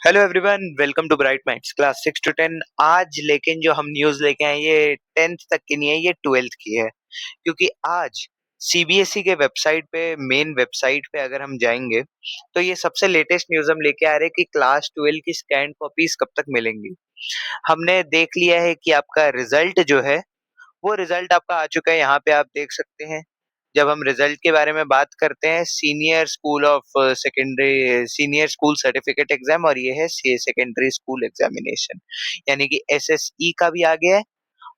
Hello everyone, welcome to bright minds class 6 to 10। आज लेकिन जो हम न्यूज़ लेके आए ये 10th तक की नहीं है, ये 12th की है। क्योंकि आज सीबीएसई के वेबसाइट पे, मेन वेबसाइट पे अगर हम जाएंगे तो ये सबसे लेटेस्ट न्यूज़ हम लेके आ रहे हैं कि क्लास 12 की स्कैन कॉपीज कब तक मिलेंगी। हमने देख लिया है कि आपका रिजल्ट जो है वो रिजल्ट आपका आ चुका है, यहाँ पे आप देख सकते हैं। जब हम रिजल्ट के बारे में बात करते हैं, सीनियर स्कूल सर्टिफिकेट एग्जाम, और ये है सेकेंडरी स्कूल एग्जामिनेशन, यानी कि एसएसई का भी आ गया है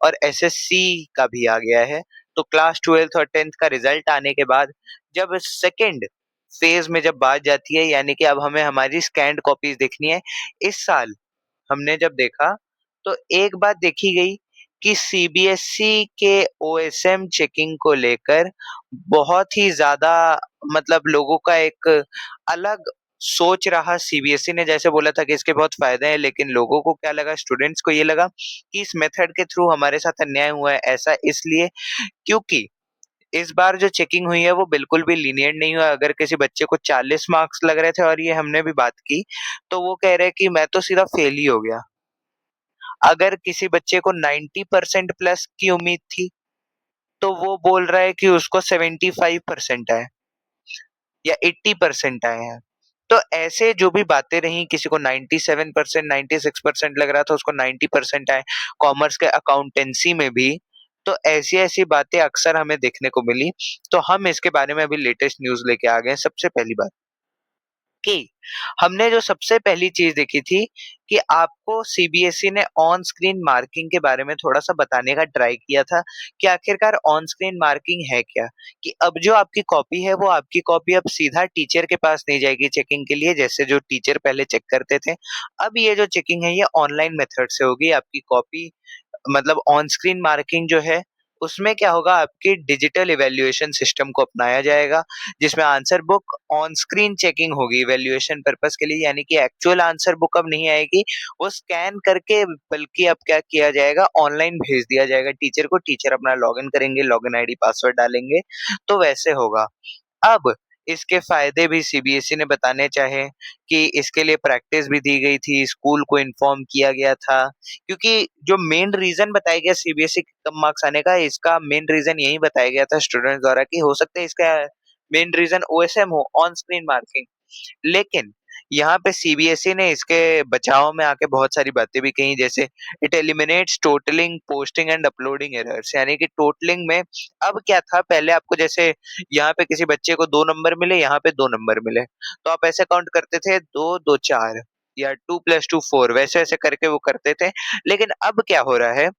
और एसएससी का भी आ गया है। तो क्लास 12th और 10th का रिजल्ट आने के बाद जब सेकेंड फेज में जब बात जाती है, यानी कि अब हमें हमारी स्कैन्ड कॉपीज देखनी है। इस साल हमने जब देखा तो एक बात देखी गई कि सीबीएसई के ओएसएम चेकिंग को लेकर बहुत ही ज्यादा, मतलब लोगों का एक अलग सोच रहा। सीबीएसई ने जैसे बोला था कि इसके बहुत फायदे हैं, लेकिन लोगों को क्या लगा, स्टूडेंट्स को ये लगा कि इस मेथड के थ्रू हमारे साथ अन्याय हुआ है। ऐसा इसलिए क्योंकि इस बार जो चेकिंग हुई है वो बिल्कुल भी लीनियंट नहीं हुआ। अगर किसी बच्चे को 40 मार्क्स लग रहे थे, और ये हमने भी बात की, तो वो कह रहे हैं कि मैं तो सीधा फेल ही हो गया। अगर किसी बच्चे को 90% प्लस की उम्मीद थी, तो वो बोल रहा है कि उसको 75% आए या 80% आए हैं। तो ऐसे जो भी बातें रही, किसी को 97%, 96% लग रहा था, उसको 90% आए। कॉमर्स के अकाउंटेंसी में भी तो ऐसी ऐसी बातें अक्सर हमें देखने को मिली। तो हम इसके बारे में अभी लेटेस्ट न्यूज लेके आ गए हैं। सबसे पहली बात कि हमने जो सबसे पहली चीज देखी थी कि आपको सीबीएसई ने ऑन स्क्रीन मार्किंग के बारे में थोड़ा सा बताने का ट्राई किया था कि आखिरकार ऑन स्क्रीन मार्किंग है क्या। कि अब जो आपकी कॉपी है वो आपकी कॉपी अब सीधा टीचर के पास नहीं जाएगी चेकिंग के लिए, जैसे जो टीचर पहले चेक करते थे। अब ये जो चेकिंग है ये ऑनलाइन मेथड से होगी। आपकी कॉपी, मतलब ऑन स्क्रीन मार्किंग जो है, उसमें क्या होगा, आपके डिजिटल इवैल्यूएशन सिस्टम को अपनाया जाएगा, जिसमें answer book on screen checking होगी इवैल्यूएशन पर्पस के लिए। यानी कि एक्चुअल आंसर बुक अब नहीं आएगी, वो स्कैन करके, बल्कि अब क्या किया जाएगा, ऑनलाइन भेज दिया जाएगा टीचर को। टीचर अपना लॉगिन करेंगे, लॉगिन आईडी पासवर्ड डालेंगे, तो वैसे होगा। अब इसके फायदे भी सीबीएसई ने बताने चाहे कि इसके लिए प्रैक्टिस भी दी गई थी, स्कूल को इन्फॉर्म किया गया था। क्योंकि जो मेन रीजन बताया गया सीबीएसई के कम मार्क्स आने का, इसका मेन रीजन यही बताया गया था स्टूडेंट्स द्वारा कि हो सकता है इसका मेन रीजन ओएसएम हो, ऑन स्क्रीन मार्किंग। लेकिन यहाँ पे सीबीएसई ने इसके बचाव में आके बहुत सारी बातें भी कही, जैसे it eliminates totalling, posting and uploading errors. यानी कि टोटलिंग में अब क्या था, पहले आपको जैसे यहाँ पे किसी बच्चे को 2 नंबर मिले, यहाँ पे 2 नंबर मिले, तो आप ऐसे काउंट करते थे, 2 2 4 या 2 + 2 4, वैसे ऐसे करके वो करते थे। लेकिन अब क्या हो रहा है,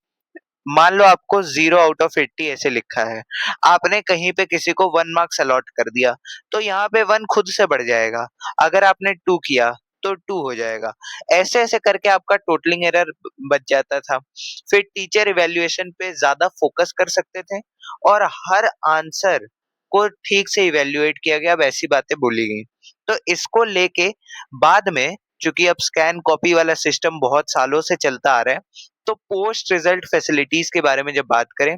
मान लो आपको 0 आउट ऑफ 80 ऐसे लिखा है, आपने कहीं पे किसी को 1 मार्क्स अलॉट कर दिया, तो यहाँ पे 1 खुद से बढ़ जाएगा। अगर आपने 2 किया तो 2 हो जाएगा। ऐसे ऐसे करके आपका टोटलिंग एरर बच जाता था। फिर टीचर इवैल्यूएशन पे ज्यादा फोकस कर सकते थे, और हर आंसर को ठीक से इवैल्यूएट किया गया, वैसी बातें बोली गई। तो इसको लेके बाद में, चूंकि अब स्कैन कॉपी वाला सिस्टम बहुत सालों से चलता आ रहा है, तो पोस्ट रिजल्ट फैसिलिटीज के बारे में जब बात करें,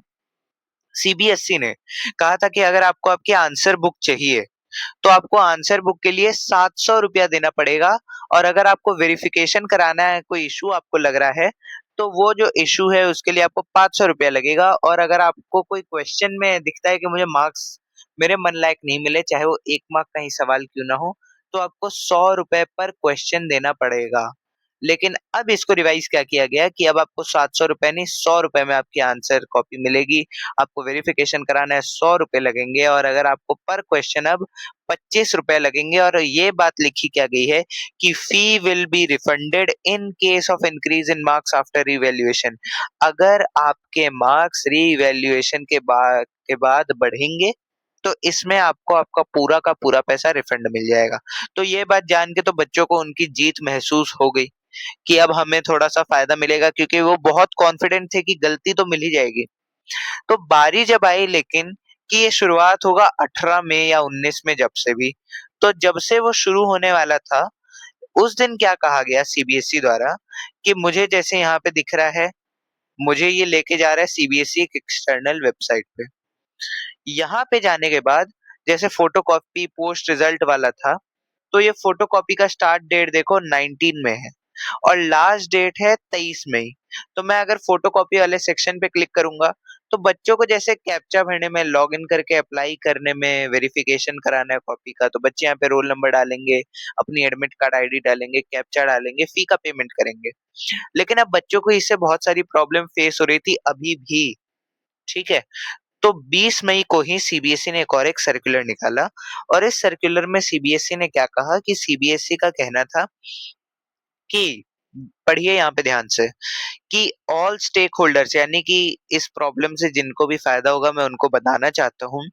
सीबीएसई ने कहा था कि अगर आपको आपकी आंसर बुक चाहिए तो आपको आंसर बुक के लिए 700 रुपया देना पड़ेगा। और अगर आपको वेरिफिकेशन कराना है, कोई इशू आपको लग रहा है, तो वो जो इशू है उसके लिए आपको 500 रुपया लगेगा। और अगर आपको कोई क्वेश्चन में दिखता है कि मुझे मार्क्स मेरे मन लायक नहीं मिले, चाहे वो 1 मार्क का ही सवाल क्यों ना हो, तो आपको 100 रुपए पर क्वेश्चन देना पड़ेगा। लेकिन अब इसको रिवाइज क्या किया गया कि अब आपको 700 रुपए नहीं, 100 रुपए में आपकी आंसर कॉपी मिलेगी। आपको वेरिफिकेशन कराना है, 100 रुपए लगेंगे, और अगर आपको पर क्वेश्चन अब 25 रुपए लगेंगे। और ये बात लिखी क्या गई है कि fee will be refunded in case of increase in marks after revaluation. अगर आपके मार्क्स रीवैल्यूएशन के बाद बढ़ेंगे, तो इसमें आपको आपका पूरा का पूरा पैसा रिफंड मिल जाएगा। तो ये बात जान के तो बच्चों को उनकी जीत महसूस हो गई कि अब हमें थोड़ा सा फायदा मिलेगा, क्योंकि वो बहुत कॉन्फिडेंट थे कि गलती तो मिल ही जाएगी। तो बारी जब आई लेकिन कि ये शुरुआत होगा 18 में या 19 में, जब से भी, तो जब से वो शुरू होने वाला था, उस दिन क्या कहा गया सीबीएसई द्वारा कि मुझे जैसे यहाँ पे दिख रहा है, मुझे ये लेके जा रहा है सीबीएसई एक एक्सटर्नल वेबसाइट पे। यहाँ पे जाने के बाद, जैसे फोटोकॉपी पोस्ट रिजल्ट वाला था, तो ये फोटोकॉपी का स्टार्ट डेट देखो 19 में है और लास्ट डेट है 23 मई। तो मैं अगर फोटोकॉपी वाले सेक्शन पे क्लिक करूंगा तो बच्चों को जैसे कैप्चा भरने में, लॉगिन करके अप्लाई करने में, वेरिफिकेशन कराना है कॉपी का, तो बच्चे यहाँ पे रोल नंबर डालेंगे, अपनी एडमिट कार्ड आईडी डालेंगे, कैप्चा डालेंगे, फी का पेमेंट करेंगे। लेकिन अब बच्चों को इससे बहुत सारी प्रॉब्लम फेस हो रही थी अभी भी। ठीक है, तो 20 मई को ही सीबीएसई ने एक और एक सर्कुलर निकाला और इस सर्कुलर में सीबीएसई ने क्या कहा कि सीबीएसई का कहना था कि, पढ़िए यहाँ पे ध्यान से, कि ऑल स्टेक होल्डर्स, यानी कि इस प्रॉब्लम से जिनको भी फायदा होगा मैं उनको बताना चाहता हूँ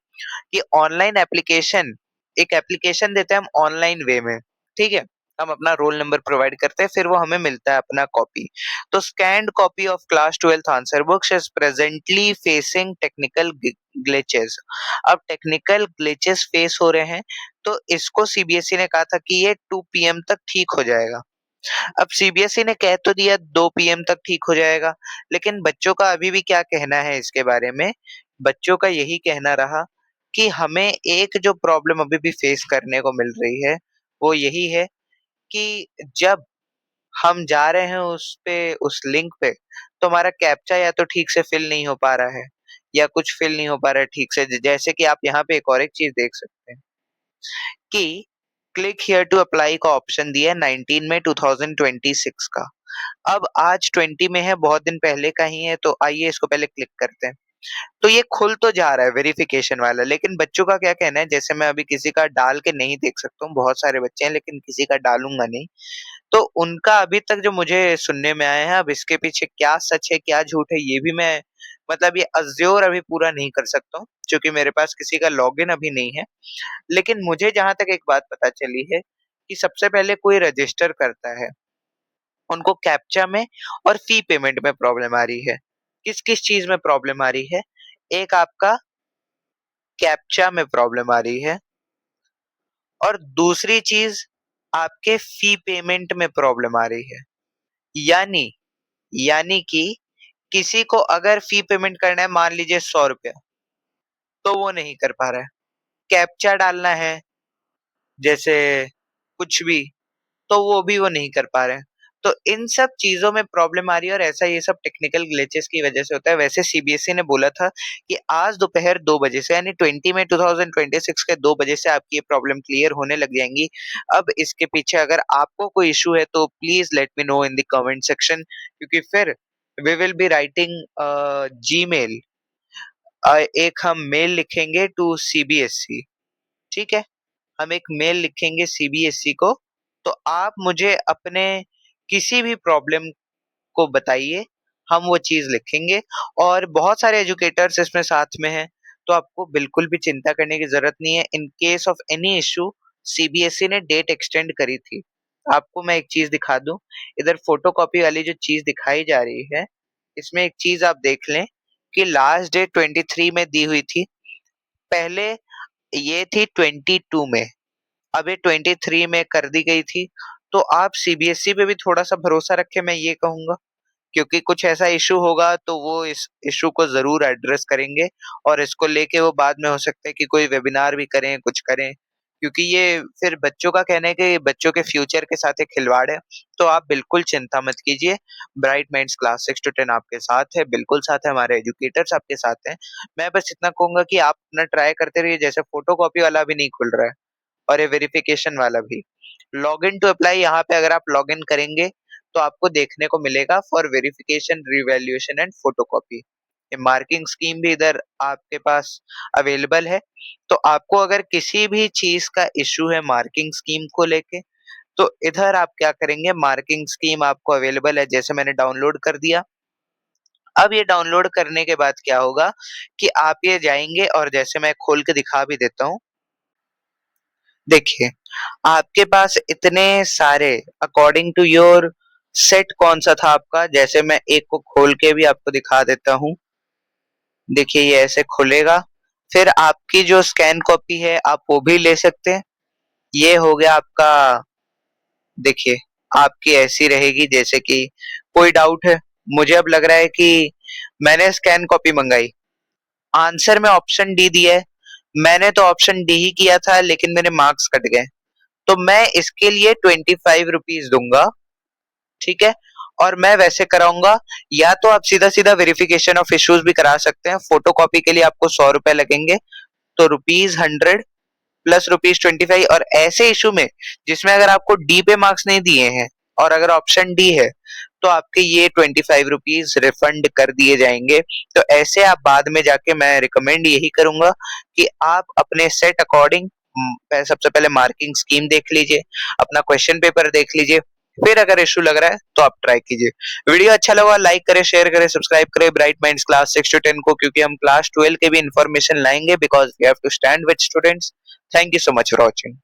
कि ऑनलाइन एप्लीकेशन, एक एप्लीकेशन देते हैं हम ऑनलाइन वे में, ठीक है, हम अपना रोल नंबर प्रोवाइड करते हैं, फिर वो हमें मिलता है अपना कॉपी। तो scanned copy of class 12th answer books is presently facing technical glitches. अब टेक्निकल ग्लिचेस फेस हो रहे हैं, तो इसको सीबीएसई ने कहा था कि ये 2 पीएम तक ठीक हो जाएगा। अब सीबीएसई ने कह तो दिया 2 पीएम तक ठीक हो जाएगा, लेकिन बच्चों का अभी भी क्या कहना है इसके बारे में? बच्चों का यही कहना रहा कि हमें एक जो प्रॉब्लम अभी भी फेस करने को मिल रही है, वो यही है कि जब हम जा रहे हैं उस पे, उस लिंक पे, तो हमारा कैप्चा या तो ठीक से फिल नहीं हो पा रहा है या कुछ फिल नहीं हो पा रहा है ठीक से। जैसे कि आप यहाँ पे एक और एक चीज़ देख सकते हैं कि क्लिक हियर टू अप्लाई का ऑप्शन दिया है 19 में 2026 का। अब आज 20 में है, बहुत दिन पहले का ही है, तो आइए इसको पहले क्लिक करते हैं। तो ये खुल तो जा रहा है वेरिफिकेशन वाला, लेकिन बच्चों का क्या कहना है, जैसे मैं अभी किसी का डाल के नहीं देख सकता हूँ, बहुत सारे बच्चे हैं लेकिन किसी का डालूंगा नहीं, तो उनका अभी तक जो मुझे सुनने में आया है, अब इसके पीछे क्या सच है क्या झूठ है ये भी मैं, मतलब ये अज्योर अभी पूरा नहीं कर सकता हूँ क्योंकि मेरे पास किसी का लॉगिन अभी नहीं है। लेकिन मुझे जहां तक एक बात पता चली है कि सबसे पहले कोई रजिस्टर करता है, उनको कैप्चा में और फी पेमेंट में प्रॉब्लम आ रही है। किस किस चीज में प्रॉब्लम आ रही है? एक आपका कैप्चा में प्रॉब्लम आ रही है और दूसरी चीज आपके फी पेमेंट में प्रॉब्लम आ रही है। यानी यानी कि किसी को अगर फी पेमेंट करना है, मान लीजिए 100 रुपया, तो वो नहीं कर पा रहा है। कैप्चा डालना है जैसे कुछ भी, तो वो भी वो नहीं कर पा रहे हैं। तो इन सब चीज़ों में प्रॉब्लम आ रही है और ऐसा ये सब टेक्निकल ग्लिचेस की वजह से होता है। वैसे सीबीएसई ने बोला था कि आज दोपहर 2 बजे से, यानी 20 में 2026 के 2 बजे से आपकी ये प्रॉब्लम क्लियर होने लग जाएँगी। अब इसके पीछे अगर आपको कोई इश्यू है तो please let me know in the comment section, क्योंकि फिर we will be writing Gmail, एक हम मेल लिखेंगे टू सीबीएसई, ठीक है? हम एक मेल लिखेंगे सीबीएसई को, तो आप मुझे अपने किसी भी प्रॉब्लम को बताइए, हम वो चीज़ लिखेंगे। और बहुत सारे एजुकेटर्स इसमें साथ में हैं, तो आपको बिल्कुल भी चिंता करने की ज़रूरत नहीं है। In case of any issue CBSE ने डेट एक्सटेंड करी थी। आपको मैं एक चीज़ दिखा दूँ, इधर फोटोकॉपी वाली जो चीज़ दिखाई जा रही है, इसमें एक चीज़ आप देख लें कि लास्ट डेट 23 में दी हुई थी, पहले ये थी 22 में। अब ये 23 में कर दी गई थी, तो आप सीबीएसई पे भी थोड़ा-सा भरोसा रखें, मैं ये कहूँगा। क्योंकि कुछ ऐसा इश्यू होगा तो वो इस इश्यू को ज़रूर एड्रेस करेंगे और इसको लेके वो बाद में हो सकता है कि कोई वेबिनार भी करें, कुछ करें। क्योंकि ये फिर बच्चों का कहना है कि बच्चों के फ्यूचर के साथ एक खिलवाड़ है, तो आप बिल्कुल चिंता मत कीजिए। ब्राइट माइंड्स क्लास 6 टू 10 आपके साथ है, बिल्कुल साथ है, हमारे एजुकेटर्स आपके साथ हैं। मैं बस इतना कहूँगा कि आप अपना ट्राई करते रहिए, जैसे फोटोकॉपी वाला अभी नहीं खुल रहा है और ये वेरिफिकेशन वाला भी। लॉगिन टू अप्लाई, यहाँ पे अगर आप लॉगिन करेंगे तो आपको देखने को मिलेगा for verification, revaluation and photocopy. ये मार्किंग स्कीम भी इधर आपके पास अवेलेबल है। तो आपको अगर किसी भी चीज़ का इश्यू है मार्किंग स्कीम को लेके, तो इधर आप क्या करेंगे, मार्किंग स्कीम आपको अवेलेबल है, जैसे मैंने डाउनलोड कर दिया। अब ये डाउनलोड करने के बाद क्या होगा कि आप ये जाएँगे और जैसे मैं खोल के दिखा भी देता हूँ। देखिए, आपके पास इतने सारे, अकॉर्डिंग टू योर सेट कौन-सा था आपका, जैसे मैं एक को खोल के भी आपको दिखा देता हूँ। देखिए ये ऐसे खुलेगा, फिर आपकी जो स्कैन कॉपी है आप वो भी ले सकते हैं। ये हो गया आपका, देखिए आपकी ऐसी रहेगी जैसे कि कोई डाउट है, मुझे अब लग रहा है कि मैंने स्कैन कॉपी मंगाई, आंसर में ऑप्शन डी दिया है, मैंने तो ऑप्शन डी ही किया था लेकिन मेरे मार्क्स कट गए। तो मैं इसके लिए 25 रुपीज दूंगा, ठीक है। और मैं वैसे कराऊंगा, या तो आप सीधा सीधा वेरिफिकेशन ऑफ इश्यूज भी करा सकते हैं, फोटोकॉपी के लिए आपको 100 रुपए लगेंगे, तो ₹100 प्लस ₹25। और ऐसे इशू में जिसमें अगर आपको डी पे मार्क्स नहीं दिए हैं और अगर ऑप्शन डी है, तो आपके ये ₹25 रिफंड कर दिए जाएंगे। तो ऐसे आप बाद में जाके, मैं रिकमेंड यही करूंगा कि आप अपने सेट अकॉर्डिंग सबसे पहले मार्किंग स्कीम देख लीजिए, अपना क्वेश्चन पेपर देख लीजिए, फिर अगर इशू लग रहा है तो आप ट्राई कीजिए। वीडियो अच्छा लगा लाइक करें, शेयर करें, सब्सक्राइब करें ब्राइट माइंड्स क्लास 6 to 10 को, क्योंकि हम क्लास 12 के भी इंफॉर्मेशन लाएंगे, because we have to stand with students. Thank you so much for watching.